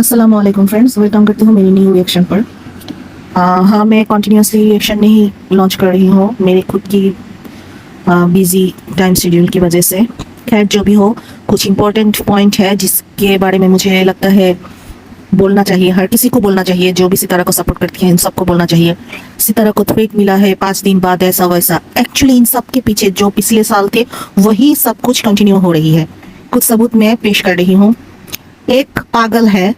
अस्सलाम वालेकुम friends, welcome करती हूँ मेरी न्यू रिएक्शन पर। हाँ, मैं कॉन्टीन्यूसली रिएक्शन नहीं लॉन्च कर रही हूँ मेरी खुद की बिजी टाइम शेड्यूल की वजह से। खैर, जो भी हो, कुछ इम्पोर्टेंट पॉइंट है जिसके बारे में मुझे लगता है बोलना चाहिए। हर किसी को बोलना चाहिए, जो भी सितारा को सपोर्ट करती है इन सबको बोलना चाहिए। सितारा को थ्रेट मिला है 5 दिन बाद, ऐसा वैसा। एक्चुअली इन सब के पीछे जो पिछले साल थे वही सब कुछ कंटिन्यू हो रही है। कुछ सबूत मैं पेश कर रही हूँ। एक पागल है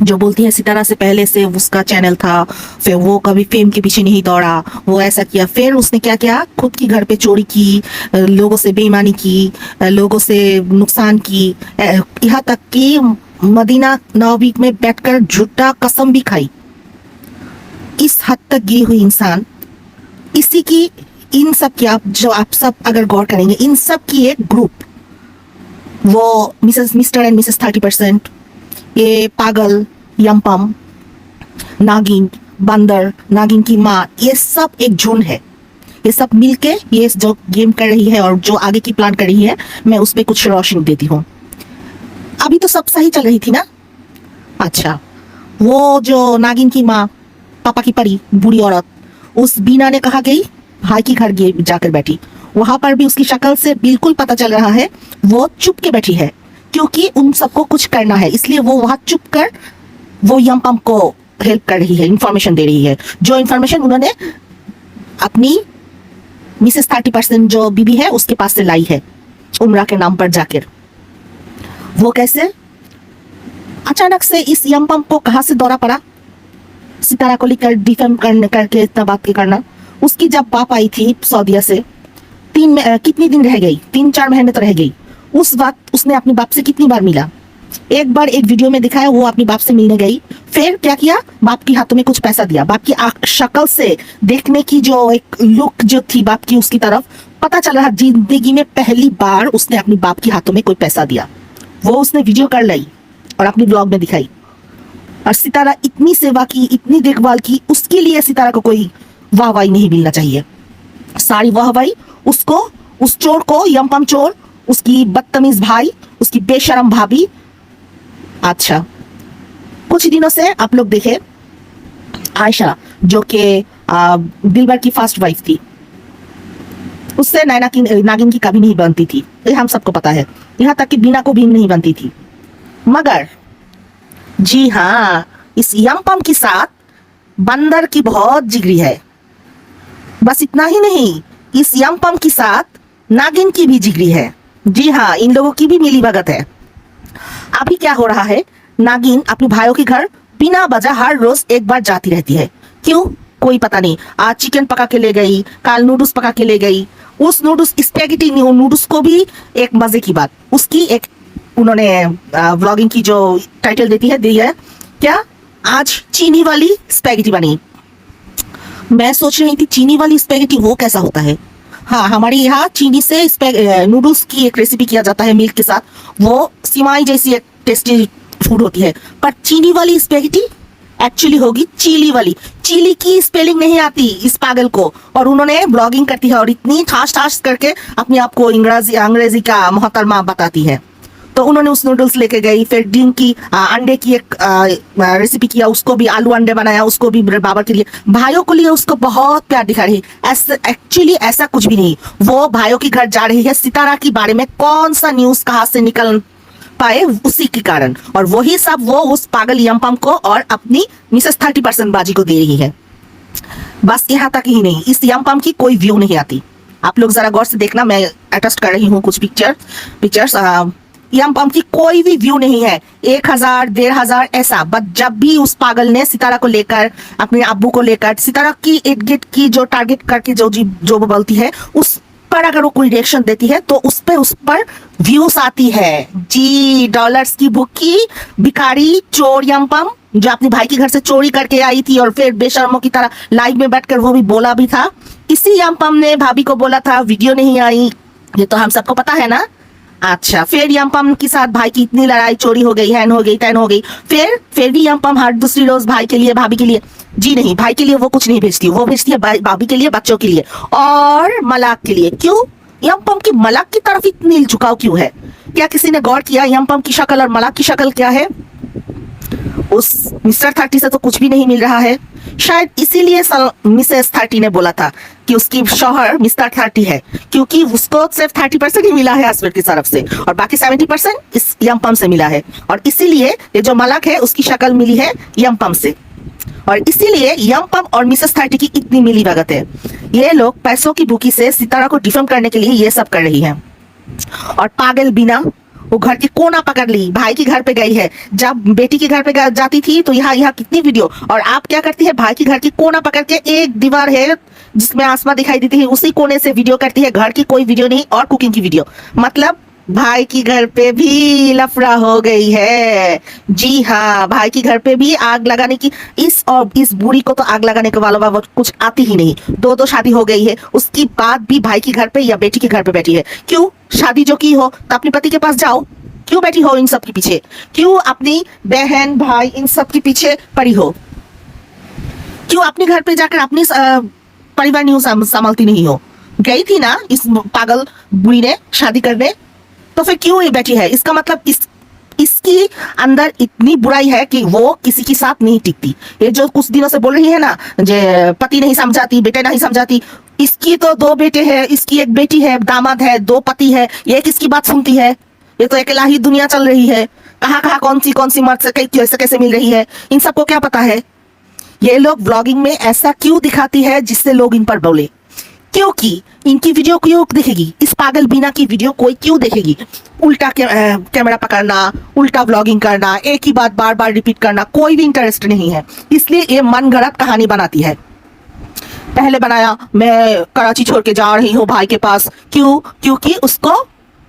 जो बोलती है सितारा से पहले से उसका चैनल था, फिर वो कभी फेम के पीछे नहीं दौड़ा, वो ऐसा किया। फिर उसने क्या किया, खुद की घर पे चोरी की, लोगों से बेईमानी की, लोगों से नुकसान की, यहाँ तक कि मदीना नबवी में बैठकर झूठा कसम भी खाई। इस हद तक गई हुई इंसान, इसी की इन सब की आप सब अगर गौर करेंगे, इन सब की एक ग्रुप, वो मिस्टर एंड मिसेस 30%, ये पागल, यमपम, नागिन, बंदर, नागिन की माँ, ये सब एक झुंड है। ये सब मिलके ये जो गेम कर रही है और जो आगे की प्लान कर रही है, मैं उस पर कुछ रोशनी देती हूँ। अभी तो सब सही चल रही थी ना। अच्छा, वो जो नागिन की माँ, पापा की परी, बूढ़ी औरत, उस बीना ने कहा गई भाई की घर गई, जाकर बैठी। वहां पर भी उसकी शक्ल से बिल्कुल पता चल रहा है वो चुप के बैठी है, क्योंकि उन सबको कुछ करना है, इसलिए वो वहां चुप कर वो यमपम को हेल्प कर रही है, इंफॉर्मेशन दे रही है। जो इंफॉर्मेशन उन्होंने अपनी मिसेस 30% जो बीबी है उसके पास से लाई है, उमरा के नाम पर जाकर। वो कैसे अचानक से इस यमपम को कहां से दौरा पड़ा सितारा को लेकर डिफेम करने करके इतना बात करना। उसकी जब बाप आई थी सऊदीया से, कितनी दिन रह गई, 3-4 महीने तो रह गई। उस वक्त उसने अपने बाप से कितनी बार मिला। एक बार एक वीडियो में दिखाया वो अपने बाप से मिलने गई, फिर क्या किया, बाप के हाथों में कुछ पैसा दिया। बाप की शक्ल से देखने की जो एक लुक जो थी बाप की, उसकी तरफ पता चल रहा जिंदगी में पहली बार उसने अपने बाप के हाथों में कोई पैसा दिया। वो उसने वीडियो कर लाई और अपनी ब्लॉग में दिखाई। और सितारा इतनी सेवा की, इतनी देखभाल की, उसके लिए सितारा को कोई वाहवाही नहीं मिलना चाहिए। सारी वाहवाही उसको, उस चोर को, यमपम चोर, उसकी बदतमीज भाई, उसकी बेशरम भाभी। अच्छा, कुछ दिनों से आप लोग देखे आयशा, जो कि दिलबर की फर्स्ट वाइफ थी, उससे नागिन की कभी नहीं बनती थी, ये हम सबको पता है। यहाँ तक कि बीना को भी नहीं बनती थी। मगर जी हाँ, इस यमपम के साथ बंदर की बहुत जिगरी है। बस इतना ही नहीं, इस यमपम के साथ नागिन की भी जिगरी है। जी हाँ, इन लोगों की भी मिली भगत है। अभी क्या हो रहा है, नागिन अपने भाइयों के घर बिना वजह हर रोज एक बार जाती रहती है। क्यों, कोई पता नहीं। आज चिकन पका के ले गई, कल नूडल्स पका के ले गई। उस नूडल्स, स्पैगेटी नूडल्स को भी एक मजे की बात, उसकी एक उन्होंने व्लॉगिंग की जो टाइटल दी है क्या, आज चीनी वाली स्पैगेटी बनी। मैं सोच रही थी चीनी वाली स्पैगेटी वो कैसा होता है। हाँ, हमारे यहाँ चीनी से नूडल्स की एक रेसिपी किया जाता है मिल्क के साथ, वो सिमाई जैसी एक टेस्टी फूड होती है। पर चीनी वाली स्पैगेटी एक्चुअली होगी चिली वाली। चिली की स्पेलिंग नहीं आती इस पागल को, और उन्होंने ब्लॉगिंग करती है और इतनी ठास ठास करके अपने आप को अंग्रेजी का मोहतरमा बताती है। तो उन्होंने उस नूडल्स लेके गई, फिर डिम की अंडे की एक रेसिपी किया, उसको भी आलू अंडे बनाया, उसको भी बाबा के लिए, भाइयों के लिए उसको बहुत प्यार दिखा रही है। एक्चुअली ऐसा कुछ भी नहीं, वो भाइयों के घर जा रही है सितारा के बारे में कौन सा न्यूज कहाँ से निकल पाए उसी के कारण, और वही सब वो उस पागल यमपम को और अपनी मिसेस 30% बाजी को दे रही है। बस यहाँ तक ही नहीं, इस यमपम की कोई व्यू नहीं आती। आप लोग जरा गौर से देखना, मैं अटेस्ट कर रही हूँ कुछ पिक्चर्स। यमपम की कोई भी व्यू नहीं है, 1000, 1500 ऐसा। बट जब भी उस पागल ने सितारा को लेकर, अपने अब्बू को लेकर, सितारा की इर्द-गिर्द की जो टारगेट करके जो वो बोलती है, उस पर अगर वो कोई रिएक्शन देती है तो उस पर व्यूज आती है। जी, डॉलर्स की भूखी भिखारी चोर यमपम, जो अपने भाई के घर से चोरी करके आई थी और फिर बेशर्मों की तरह लाइव में बैठकर वो भी बोला भी था। इसी यमपम ने भाभी को बोला था वीडियो नहीं आई, ये तो हम सबको पता है ना। अच्छा, फिर यमपम के साथ भाई की इतनी लड़ाई, चोरी हो गई, हैन हो गई, तैन हो गई। फिर भी यमपम हर दूसरी रोज भाई के लिए, भाभी के लिए, जी नहीं, भाई के लिए वो कुछ नहीं भेजती, वो भेजती है भाभी के लिए, बच्चों के लिए और मलाक के लिए। क्यों, यमपम की मलाक की तरफ इतनी झुकाव क्यों है? क्या किसी ने गौर किया यमपम की शक्ल और मलाक की शक्ल क्या है? उस मिस्टर 30 से तो कुछ भी नहीं मिल रहा है। शायद इसीलिए मिसेस 30 ने बोला था कि उसकी शौहर मिस्टर 30 है, क्योंकि उसको सिर्फ 30% ही मिला है हस्बैंड की तरफ से और बाकी 70% इस यमपम से मिला है। और इसीलिए ये जो मलक है उसकी शक्ल मिली है यमपम से, और इसीलिए यमपम और मिसेस 30 की इतनी मिली भगत है। ये लोग पैसों की भूखी से सितारा को डिफेम करने के लिए ये सब कर रही है। और पागल बीना वो घर की कोना पकड़ ली, भाई के घर पे गई है। जब बेटी के घर पे जाती थी तो यहाँ कितनी वीडियो, और आप क्या करती है, भाई की घर की कोना पकड़ के, एक दीवार है जिसमें आसमान दिखाई देती है, उसी कोने से वीडियो करती है। घर की कोई वीडियो नहीं और कुकिंग की वीडियो। मतलब भाई की घर पे भी लफड़ा हो गई है। जी हाँ, भाई की घर पे भी आग लगाने की, इस बूढ़ी को तो आग लगाने के वालों कुछ आती ही नहीं। दो शादी हो गई है, उसकी बाद भी भाई की घर पे या बेटी के घर पे बैठी है। क्यों? शादी जो की हो तो अपने पति के पास जाओ, क्यों बैठी हो इन सब के पीछे? क्यों अपनी बहन भाई इन सब के पीछे पड़ी हो? क्यों अपने घर पे जाकर अपनी परिवार नहीं संभालती नहीं हो? गई थी ना इस पागल बुढ़ी ने शादी करने, तो फिर क्यों ये बैठी है? इसका मतलब इसकी अंदर इतनी बुराई है कि वो किसी के साथ नहीं टिकती। ये जो कुछ दिनों से बोल रही है ना, जे पति नहीं समझाती, बेटे नहीं समझाती। इसकी तो 2 बेटे हैं, इसकी एक बेटी है, दामाद है, 2 पति है, ये किसकी बात सुनती है? ये तो अकेला ही दुनिया चल रही है। कहाँ कौन सी मर्द से कैसे मिल रही है, इन सबको क्या पता है? ये लोग व्लॉगिंग में ऐसा क्यों दिखाती है जिससे लोग इन पर बोले? क्योंकि इनकी वीडियो क्यों देखेगी? इस पागल बीना की वीडियो कोई क्यों देखेगी? उल्टा कैमरा पकड़ना, उल्टा व्लॉगिंग करना, एक ही बात बार बार रिपीट करना, कोई भी इंटरेस्ट नहीं है। इसलिए ये मनगढ़ंत कहानी बनाती है। पहले बनाया मैं कराची छोड़ के जा रही हूँ भाई के पास, क्यों? क्योंकि उसको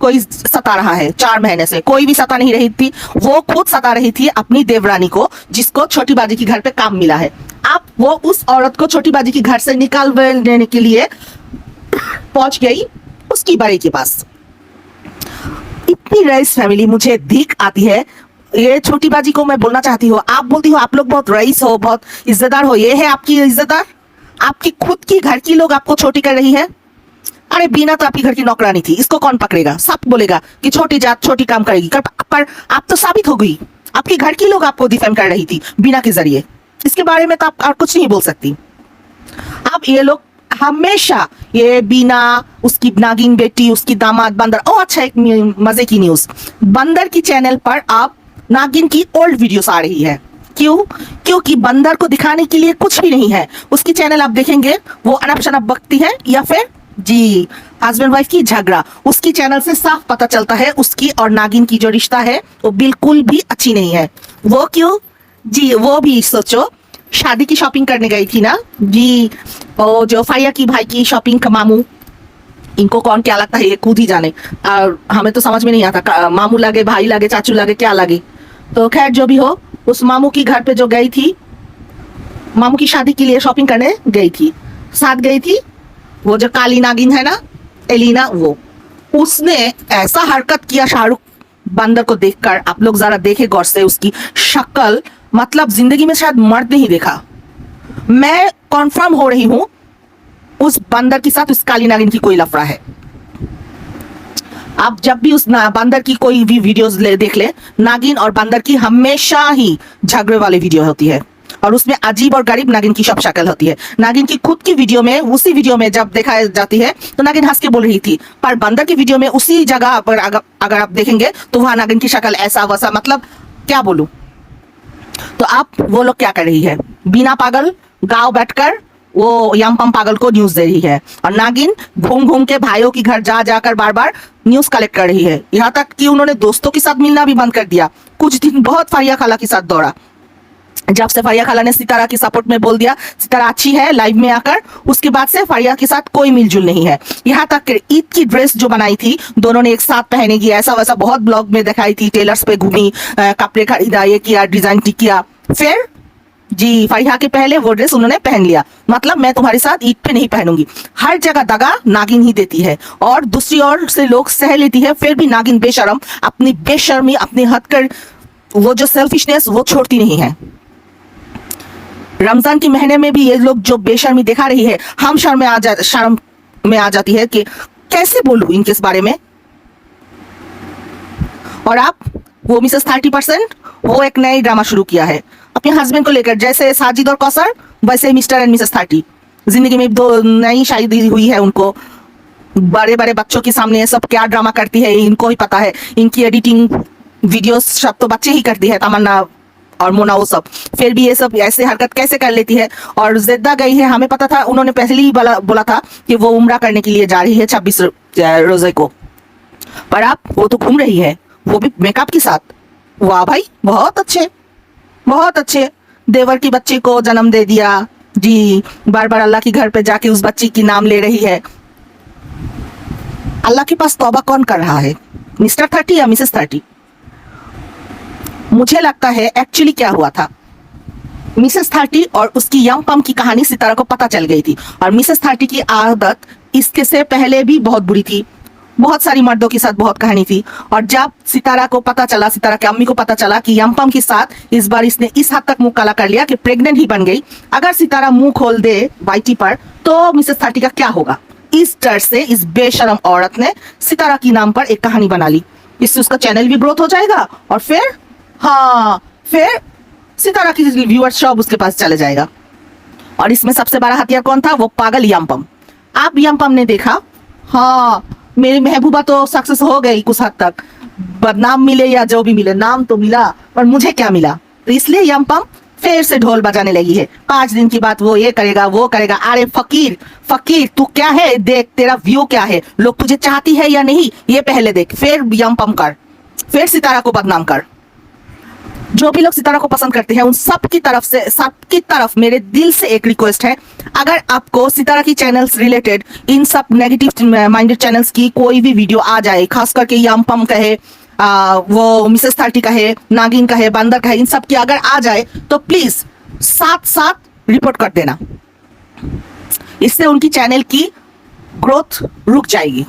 कोई सता रहा है। 4 महीने से कोई भी सता नहीं रही थी, वो खुद सता रही थी अपनी देवरानी को, जिसको छोटी बाजी की घर पे काम मिला है। अब वो उस औरत को छोटी बाजी की घर से निकालने के लिए पहुंच गई उसकी बड़े के पास। इतनी रईस फैमिली मुझे दिख आती है। ये छोटी बाजी को मैं बोलना चाहती हूँ, आप बोलती हो आप लोग बहुत रईस हो, बहुत इज्जतदार हो। ये है आपकी इज्जतदार? आपकी खुद की घर की लोग आपको छोटी कर रही है। अरे बीना तो आपकी घर की नौकरानी थी, इसको कौन पकड़ेगा? सब बोलेगा कि छोटी जात छोटी काम करेगी, पर आप तो साबित हो गई। आपके घर की लोग आपको डिफेम कर रही थी बीना के जरिए। इसके बारे में तो आप और कुछ नहीं बोल सकती। अब ये लोग हमेशा ये बीना, उसकी नागिन बेटी, उसकी दामाद बंदर। ओ अच्छा, एक मजे की न्यूज, बंदर की चैनल पर अब नागिन की ओल्ड वीडियोस आ रही है। क्यों? क्योंकि बंदर को दिखाने के लिए कुछ भी नहीं है। उसकी चैनल आप देखेंगे वो अनप शनप बकती है या फिर जी हस्बैंड वाइफ की झगड़ा। उसकी चैनल से साफ पता चलता है उसकी और नागिन की जो रिश्ता है वो बिल्कुल भी अच्छी नहीं है। वो क्यों? जी वो भी सोचो, शादी की शॉपिंग करने गई थी ना जी, वो जो फारिया की भाई की शॉपिंग का मामू, इनको कौन क्या लगता है ये खुद ही जाने, और हमें तो समझ में नहीं आता मामू लगे, भाई लगे, चाचू लगे, क्या लगे। तो खैर जो भी हो, उस मामू की घर पे जो गई थी, मामू की शादी के लिए शॉपिंग करने गई थी, साथ गई थी वो जो काली नागिन है ना एलिना, वो उसने ऐसा हरकत किया शाहरुख बंदर को देखकर। आप लोग जरा देखे गौर से उसकी शक्ल, मतलब जिंदगी में शायद मर्द नहीं देखा। मैं कॉन्फर्म हो रही हूं उस बंदर के साथ उस काली नागिन की कोई लफड़ा है। आप जब भी उस बंदर की कोई भी वीडियोस देख ले, नागिन और बंदर की हमेशा ही झगड़े वाली वीडियो होती है, और उसमें अजीब और गरीब नागिन की सब शक्ल होती है। नागिन की खुद की वीडियो में, उसी वीडियो में जब देखा जाती है तो नागिन हंस के बोल रही थी, पर बंदर की वीडियो में उसी जगह पर अगर आप देखेंगे तो वहां नागिन की शक्ल ऐसा वैसा, मतलब क्या बोलूं। तो आप वो लोग क्या कर रही है, बिना पागल गांव बैठकर वो यमपम पागल को न्यूज दे रही है, और नागिन घूम घूम के भाइयों की घर जा जाकर बार बार न्यूज कलेक्ट कर रही है। यहाँ तक कि उन्होंने दोस्तों के साथ मिलना भी बंद कर दिया। कुछ दिन बहुत फारिया खाला के साथ दौड़ा, जब से फारिया खाला ने सितारा की सपोर्ट में बोल दिया सितारा अच्छी है लाइव में आकर, उसके बाद से फारिया के साथ कोई मिलजुल नहीं है। यहाँ तक कि ईद की ड्रेस जो बनाई थी दोनों ने एक साथ पहनेगी, ऐसा वैसा बहुत ब्लॉग में दिखाई थी, टेलर्स पे घूमी, कपड़े खरीदा, ये किया, डिजाइन किया, फिर जी फारिया के पहले वो ड्रेस उन्होंने पहन लिया। मतलब मैं तुम्हारे साथ ईद पे नहीं पहनूंगी। हर जगह दगा नागिन ही देती है, और दूसरी ओर से लोग सह लेती है, फिर भी नागिन बेशरम अपनी बेशर्मी, अपनी हद कर वो जो सेल्फिशनेस वो छोड़ती नहीं है। रमजान के महीने में भी ये लोग जो बेशर्मी दिखा रही है, हम शर्म में आ जाती है कि कैसे बोलूं इनके इस बारे में। और आप वो मिसेस 30%, वो एक नई ड्रामा शुरू किया है अपने हस्बैंड को लेकर। जैसे साजिद और कौसर, वैसे मिस्टर एंड मिसेस 30। जिंदगी में दो नई शादी हुई है उनको, बड़े बड़े बच्चों के सामने ये सब क्या ड्रामा करती है इनको ही पता है। इनकी एडिटिंग वीडियोस सब तो बच्चे ही करती है, तमन्ना और मोना वो सब। फिर भी ये सब ऐसे हरकत कैसे कर लेती है। और जिद्दा गई है, हमें पता था, उन्होंने पहले ही बोला था कि वो उम्रा करने के लिए जा रही है 26 रोजे को, पर अब वो तो घूम रही है, वो भी मेकअप के साथ। वाह भाई, बहुत अच्छे, बहुत अच्छे। देवर की बच्चे को जन्म दे दिया जी, बार बार अल्लाह के घर पे जाके उस बच्ची की नाम ले रही है। अल्लाह के पास तौबा कौन कर रहा है, मिस्टर 30 या मिसेस 30? मुझे लगता है एक्चुअली क्या हुआ था, मिसेस 30 और उसकी यंग पम की कहानी सितारा को पता चल गई थी। और मिसेस 30 की आदत इसके से पहले भी बहुत बुरी थी, बहुत सारी मर्दों के साथ बहुत कहानी थी। और जब सितारा को पता चला, सितारा की अम्मी को पता चला कि यंपम के साथ इस बार इसने इस हद तक मुंह काला कर लिया कि प्रेग्नेंट ही बन गई, अगर सितारा मुंह खोल दे वाईटी पर तो मिसेस 30 का क्या होगा। इस डर से इस बेशरम औरत ने सितारा की नाम पर एक कहानी बना ली। इससे उसका चैनल भी ग्रोथ हो जाएगा और फिर सितारा की व्यूअर्स सब उसके पास चले जाएगा। और इसमें सबसे बड़ा हथियार कौन था, वो पागल यंपम। आप यंपम ने देखा, हाँ मेरी महबूबा तो सक्सेस हो गई कुछ हद तक, बदनाम मिले या जो भी मिले, नाम तो मिला पर मुझे क्या मिला। तो इसलिए यंपम फिर से ढोल बजाने लगी है। 5 दिन की बात, वो ये करेगा वो करेगा। अरे फकीर फकीर तू क्या है, देख तेरा व्यू क्या है, लोग तुझे चाहती है या नहीं ये पहले देख, फिर यंपम कर, फिर सितारा को बदनाम कर। जो भी लोग सितारा को पसंद करते हैं उन सबकी तरफ मेरे दिल से एक रिक्वेस्ट है, अगर आपको सितारा की चैनल्स रिलेटेड इन सब नेगेटिव माइंडेड चैनल्स की कोई भी वीडियो आ जाए, खास करके यंपम का है, वो मिसेस 30 का है, नागिन का है, बंदर का है, इन सब की अगर आ जाए तो प्लीज साथ रिपोर्ट कर देना। इससे उनकी चैनल की ग्रोथ रुक जाएगी।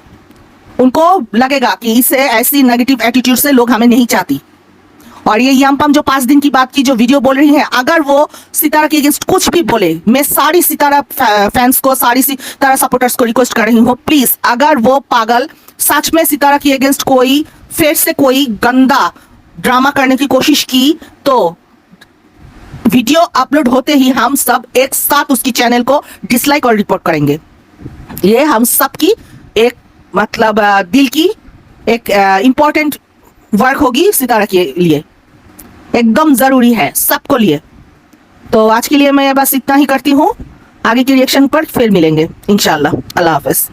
उनको लगेगा कि इससे ऐसी नेगेटिव एटीट्यूड से लोग हमें नहीं चाहती। और ये यंपम जो 5 दिन की बात की जो वीडियो बोल रही है, अगर वो सितारा के अगेंस्ट कुछ भी बोले, मैं सारी सितारा फैंस को, सारी सितारा सपोर्टर्स को रिक्वेस्ट कर रही हूँ, प्लीज अगर वो पागल सच में सितारा के अगेंस्ट कोई फिर से कोई गंदा ड्रामा करने की कोशिश की तो वीडियो अपलोड होते ही हम सब एक साथ उसकी चैनल को डिसलाइक और रिपोर्ट करेंगे। ये हम सब की एक मतलब दिल की एक इंपॉर्टेंट वर्क होगी सितारा के लिए, एकदम जरूरी है सबको लिए। तो आज के लिए मैं बस इतना ही करती हूँ, आगे के रिएक्शन पर फिर मिलेंगे इंशाल्लाह। अल्लाह हाफिज।